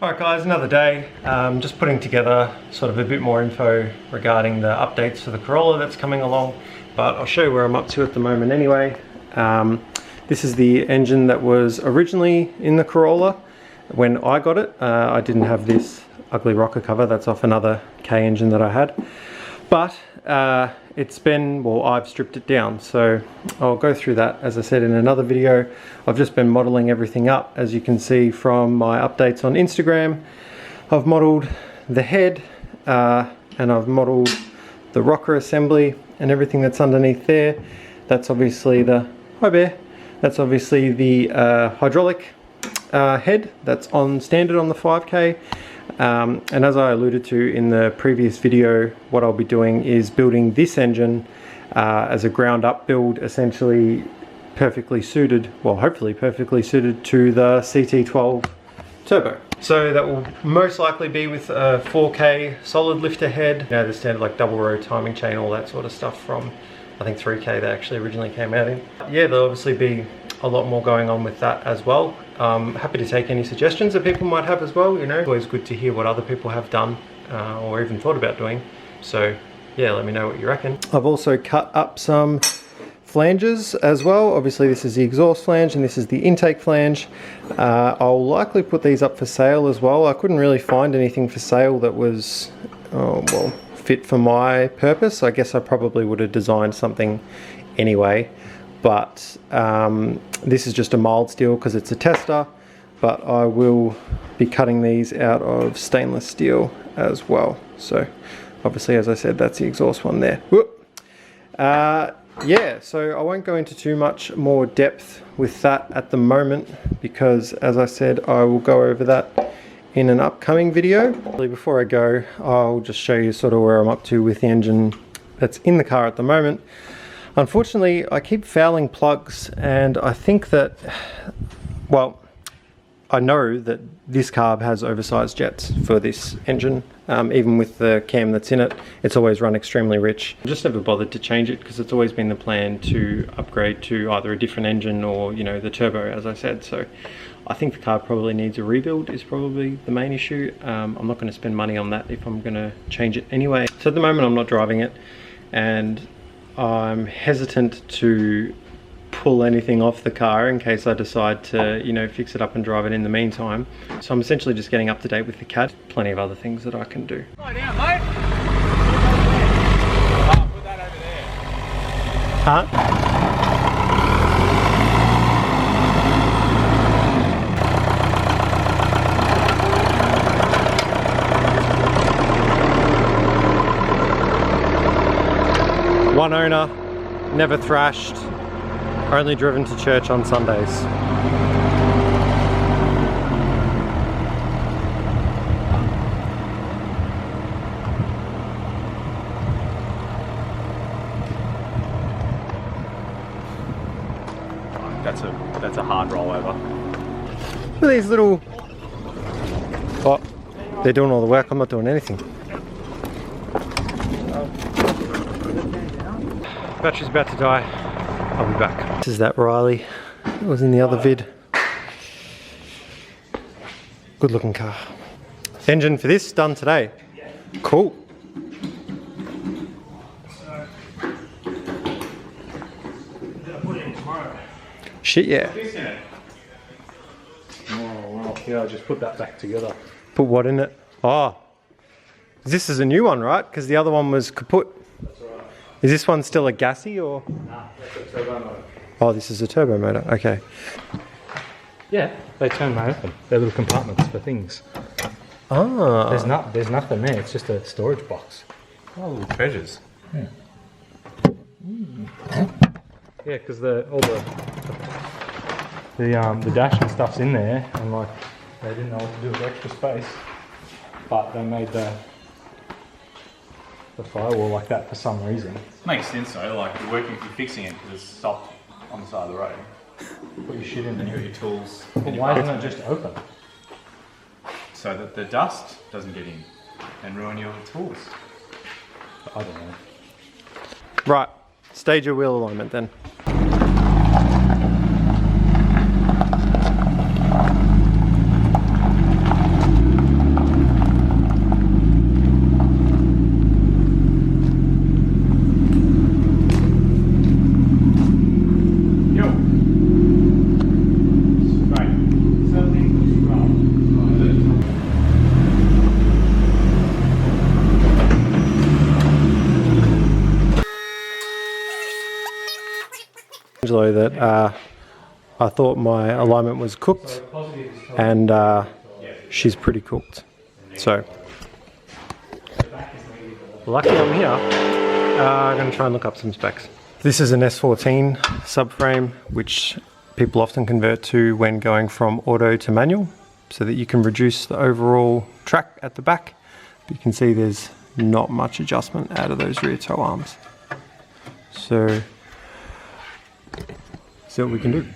Alright guys, another day. Just putting together sort of a bit more info regarding the updates for the Corolla that's coming along, but I'll show you where I'm up to at the moment anyway. This is the engine that was originally in the Corolla when I got it. I didn't have this ugly rocker cover, that's off another K engine that I had. But it's been, well, I've stripped it down, so I'll go through that as I said in another video. I've just been modeling everything up, as you can see from my updates on Instagram. I've modeled the head and I've modeled the rocker assembly and everything that's underneath there. That's obviously the, hi bear, that's obviously the hydraulic head that's on standard on the 5K. And as I alluded to in the previous video, what I'll be doing is building this engine as a ground up build, essentially perfectly suited, well hopefully perfectly suited to the CT12 turbo. So that will most likely be with a 4K solid lifter head, you know, the standard like double row timing chain, all that sort of stuff from I think 3K they actually originally came out in. Yeah, there'll obviously be a lot more going on with that as well. Happy to take any suggestions that people might have as well, you know. It's always good to hear what other people have done or even thought about doing. So yeah, let me know what you reckon. I've also cut up some flanges as well. Obviously this is the exhaust flange and this is the intake flange. I'll likely put these up for sale as well. I couldn't really find anything for sale that was, well, fit for my purpose. I guess I probably would have designed something anyway. But this is just a mild steel because it's a tester, but I will be cutting these out of stainless steel as well. So obviously, as I said, that's the exhaust one there. Yeah, so I won't go into too much more depth with that at the moment because, as I said, I will go over that in an upcoming video. Before I go, I'll just show you sort of where I'm up to with the engine that's in the car at the moment. Unfortunately, I keep fouling plugs, and I think that, well, I know that this carb has oversized jets for this engine. Even with the cam that's in it, it's always run extremely rich. I just never bothered to change it because it's always been the plan to upgrade to either a different engine or, you know, the turbo, as I said. So I think the car probably needs a rebuild is probably the main issue. I'm not going to spend money on that if I'm going to change it anyway. So at the moment I'm not driving it, and I'm hesitant to pull anything off the car in case I decide to, you know, fix it up and drive it in the meantime. So I'm essentially just getting up to date with the CAD. Plenty of other things that I can do. Slow down, mate. Oh, put that over there. Huh? One owner, never thrashed, only driven to church on Sundays. That's a hard rollover. Look at these little... Oh, they're doing all the work, I'm not doing anything. Battery's about to die. I'll be back. This is that Riley. It was in the other vid. Good looking car. Engine for this done today. Cool. Shit, yeah. Oh well, yeah, I'll just put that back together. Put what in it? Oh, this is a new one, right? Because the other one was kaput. That's right. Is this one still a gassy or? Nah, that's a turbo motor. Oh, this is a turbo motor, okay. Yeah, they turn them open. They're little compartments for things. Ah. There's nothing there, it's just a storage box. Oh, little treasures. Yeah. Yeah, because all the dash and stuff's in there, and like they didn't know what to do with extra space, but they made the firewall like that for some reason. Makes sense though, like you're fixing it because it's stopped on the side of the road. Put your shit in And there. you got your tools. But why isn't it just open? So that the dust doesn't get in and ruin your tools. I don't know. Right, Stagea wheel alignment then. Angelo that I thought my alignment was cooked, and she's pretty cooked. So, lucky I'm here. I'm going to try and look up some specs. This is an S14 subframe, which people often convert to when going from auto to manual, so that you can reduce the overall track at the back. But you can see there's not much adjustment out of those rear toe arms. So, see what we can do.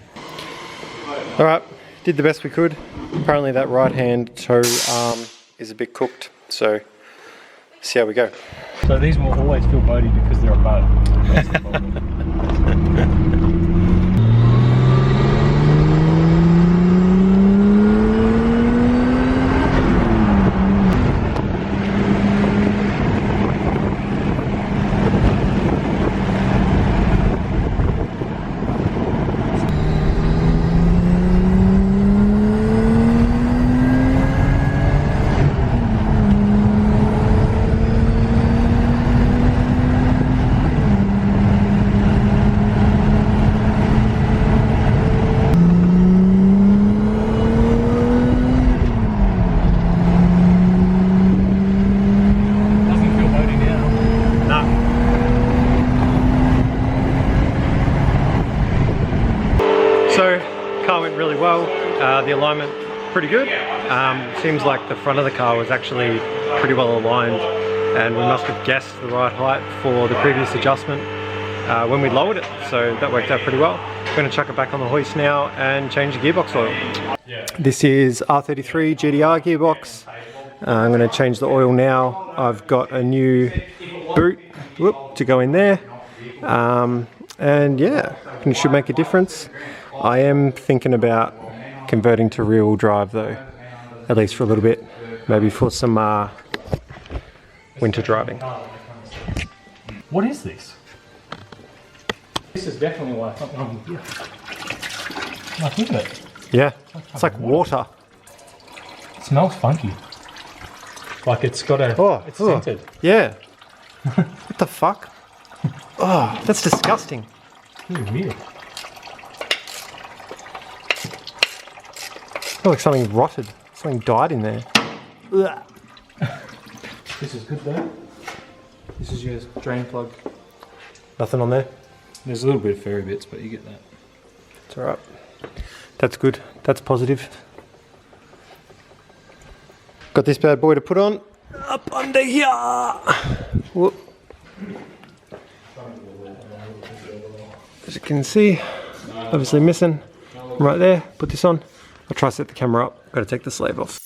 Alright, did the best we could. Apparently that right hand toe arm is a bit cooked, so see how we go. So these will always feel boaty because they're a boat. That's the problem. So, car went really well. The alignment pretty good. Seems like the front of the car was actually pretty well aligned, and we must have guessed the right height for the previous adjustment when we lowered it. So that worked out pretty well. I'm going to chuck it back on the hoist now and change the gearbox oil. This is R33 GDR gearbox. I'm going to change the oil now. I've got a new boot to go in there. And yeah, it should make a difference. I am thinking about converting to rear-wheel drive though, at least for a little bit, maybe for some winter driving. What is this? This is definitely what I thought. Like, look at it. Yeah, it's like water. It smells funky. Like it's got a, it's scented. Yeah. What the fuck? Oh, that's disgusting. Really weird. It's like something rotted. Something died in there. This is good though. This is your drain plug. Nothing on there? There's a little bit of fairy bits, but you get that. It's alright. That's good. That's positive. Got this bad boy to put on. Up under here. Whoop. As you can see, obviously missing right there. Put this on. I'll try to set the camera up. Got to take the sleeve off.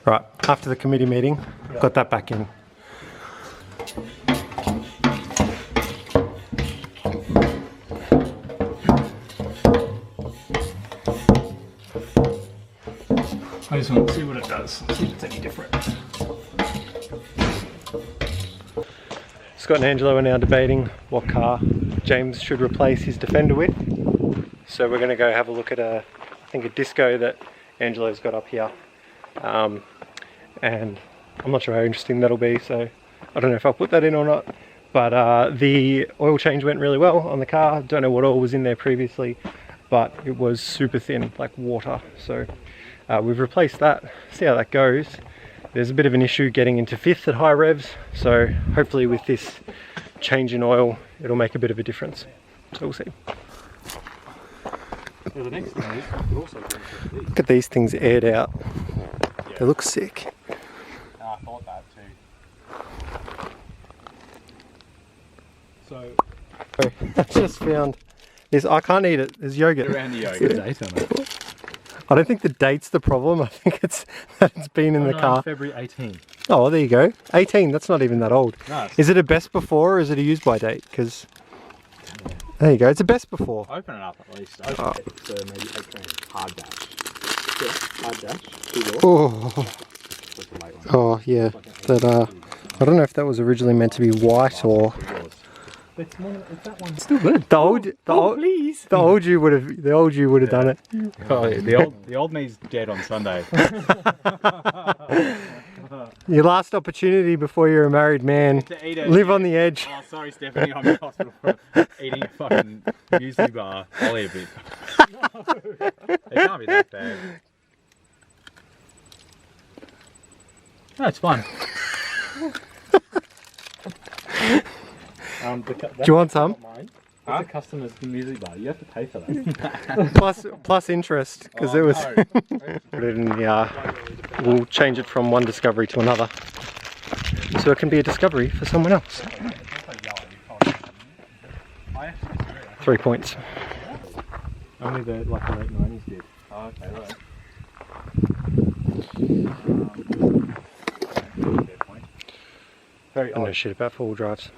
Right, after the committee meeting, got that back in. I just want to see what it does, see if it's any different. Scott and Angelo are now debating what car James should replace his Defender with. So we're going to go have a look at I think a Disco that Angelo's got up here. And I'm not sure how interesting that'll be, so I don't know if I'll put that in or not. But the oil change went really well on the car. Don't know what oil was in there previously, but it was super thin, like water. So we've replaced that. See how that goes. There's a bit of an issue getting into fifth at high revs, so hopefully with this change in oil it'll make a bit of a difference. So we'll see. Yeah, the next thing is, also look at these things aired out. Yeah. They look sick. I thought that too. so I just found this. I can't eat it. There's yogurt. Around the yogurt. date on it. I don't think the date's the problem. I think it's that it's been in the car. February 18. Oh, well, there you go. 18. That's not even that old. No, Is it a best before or is it a use by date? Because there you go. It's a best before. open it up at least. Open it. So maybe open hard dash. Yeah, hard dash. Oh, That's the late one. oh yeah. That I don't know if that was originally meant to be white or. It's that one. Still good. The old you would have done it. Oh, yeah, the old me's dead on Sunday. Your last opportunity before you're a married man. To eat a, Live on the edge. Oh, sorry, Stephanie, I'm in hospital for eating a fucking muesli bar. I'll eat a bit. It can't be that bad. No, it's fun. Do you want some? That's a customer's music bar. You have to pay for that. Plus interest, because it was. Put it in the. We'll change it from one discovery to another, so it can be a discovery for someone else. 3 points. Only the late 90s did. Oh, okay, right. Very I don't know odd. shit about 4-wheel drives.